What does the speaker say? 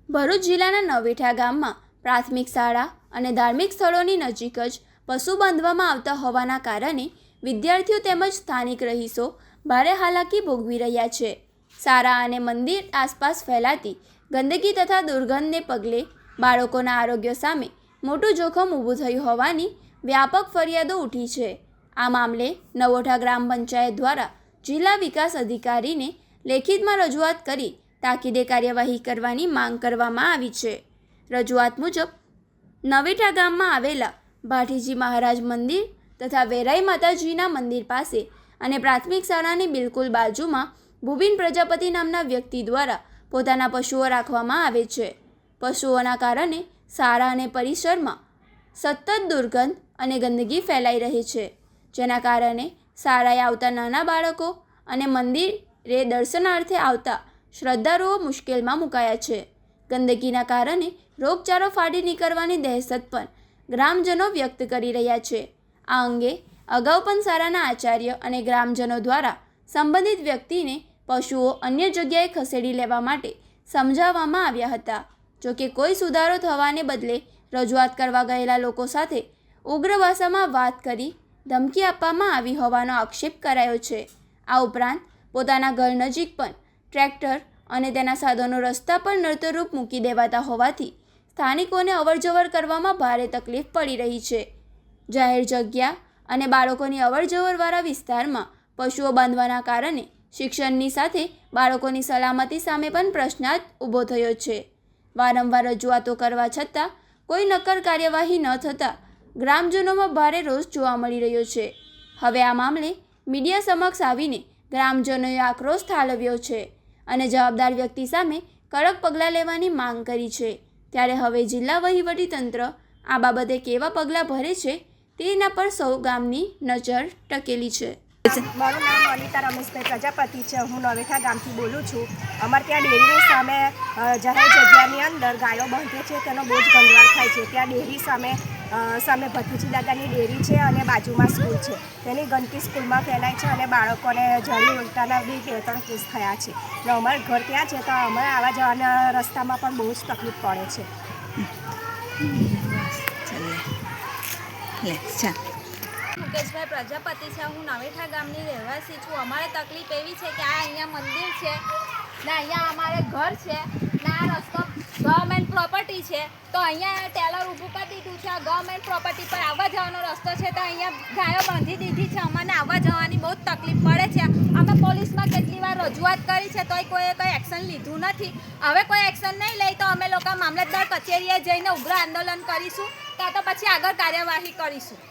ભરૂચ જિલ્લાના નવેઠા ગામમાં પ્રાથમિક શાળા અને ધાર્મિક સ્થળોની નજીક જ પશુ બાંધવામાં આવતા હોવાના કારણે વિદ્યાર્થીઓ તેમજ સ્થાનિક રહીશો ભારે હાલાકી ભોગવી રહ્યા છે. શાળા અને મંદિર આસપાસ ફેલાતી ગંદકી તથા દુર્ગંધને પગલે બાળકોના આરોગ્ય સામે મોટું જોખમ ઊભું થયું હોવાની વ્યાપક ફરિયાદો ઉઠી છે. આ મામલે નવોઠા ગ્રામ પંચાયત દ્વારા જિલ્લા વિકાસ અધિકારીને લેખિતમાં રજૂઆત કરી તાકીદે કાર્યવાહી કરવાની માંગ કરવામાં આવી છે. રજૂઆત મુજબ નવેઠા ગામમાં આવેલા ભાટીજી મહારાજ મંદિર તથા વેરાઈ માતાજીના મંદિર પાસે અને પ્રાથમિક શાળાની બિલકુલ બાજુમાં ભુવિન પ્રજાપતિ નામના વ્યક્તિ દ્વારા પોતાના પશુઓ રાખવામાં આવે છે. પશુઓના કારણે શાળા અને પરિસરમાં સતત દુર્ગંધ અને ગંદકી ફેલાઈ રહી છે, જેના કારણે શાળાએ આવતા નાના બાળકો અને મંદિરે દર્શનાર્થે આવતા શ્રદ્ધાળુઓ મુશ્કેલમાં મુકાયા છે. ગંદકીના કારણે રોગચાળો ફાટી નીકળવાની દહેશત પણ ગ્રામજનો વ્યક્ત કરી રહ્યા છે. આ અંગે અગાઉ પણ શાળાના આચાર્ય અને ગ્રામજનો દ્વારા સંબંધિત વ્યક્તિને પશુઓ અન્ય જગ્યાએ ખસેડી લેવા માટે સમજાવવામાં આવ્યા હતા. જોકે કોઈ સુધારો થવાને બદલે રજૂઆત કરવા ગયેલા લોકો સાથે ઉગ્ર ભાષામાં વાત કરી ધમકી આપવામાં આવી હોવાનો આક્ષેપ કરાયો છે. આ ઉપરાંત પોતાના ઘર નજીક પણ ટ્રેક્ટર અને તેના સાધનો રસ્તા પર નડતરરૂપ મૂકી દેવાતા હોવાથી સ્થાનિકોને અવરજવર કરવામાં ભારે તકલીફ પડી રહી છે. જાહેર જગ્યા અને બાળકોની અવરજવરવાળા વિસ્તારમાં પશુઓ બાંધવાના કારણે શિક્ષણની સાથે બાળકોની સલામતી સામે પણ પ્રશ્નાર્થ ઊભો થયો છે. વારંવાર રજૂઆતો કરવા છતાં કોઈ નક્કર કાર્યવાહી ન થતાં ગ્રામજનોમાં ભારે રોષ જોવા મળી રહ્યો છે. હવે આ મામલે મીડિયા સમક્ષ આવીને ગ્રામજનોએ આક્રોશ ઠાલવ્યો છે અને જવાબદાર વ્યક્તિ સામે કડક પગલાં લેવાની માંગ કરી છે. ત્યારે હવે જિલ્લા વહીવટીતંત્ર આ બાબતે કેવા પગલાં ભરે છે તેના પર સૌ ગામની નજર ટકેલી છે. મારું નામ અનિતા રમેશભાઈ પ્રજાપતિ છે. હું નવેઠા ગામથી બોલું છું. અમારે ત્યાં ડેરીની સામે જાહેર જગ્યાની અંદર ગાયો બાંધે છે, તેનો બહુ જ ગંદવાડ થાય છે. ત્યાં ડેરી સામે ભત્રીજી દાદાની ડેરી છે અને બાજુમાં સ્કૂલ છે. તેની ગંદકી સ્કૂલમાં ફેલાય છે અને બાળકોને જળી ઉલટાના બી 2-3 કેસ થયા છે. અને અમારું ઘર ત્યાં છે તો અમારે આવવા જવાના રસ્તામાં પણ બહુ જ તકલીફ પડે છે. મુકેશભાઈ પ્રજાપતિ છે. હું નવેઠા ગામની રહેવાસી છું. અમારે તકલીફ એવી છે કે આ અહીંયા મંદિર છે ને અહીંયા અમારે ઘર છે ને આ રસ્તો ગવર્મેન્ટ પ્રોપર્ટી છે, તો અહીંયા ટેલર ઊભું કરી દીધું છે. આ ગવર્મેન્ટ પ્રોપર્ટી પર આવવા જવાનો રસ્તો છે તો અહીંયા ગાયો બાંધી દીધી છે. અમને આવવા જવાની બહુ જ તકલીફ પડે છે. અમે પોલીસમાં કેટલી વાર રજૂઆત કરી છે તોય કોઈએ કંઈ એક્શન લીધું નથી. હવે કોઈ એક્શન નહીં લે તો અમે લોકો મામલતદાર કચેરીએ જઈને ઉગ્ર આંદોલન કરીશું, કાં તો પછી આગળ કાર્યવાહી કરીશું.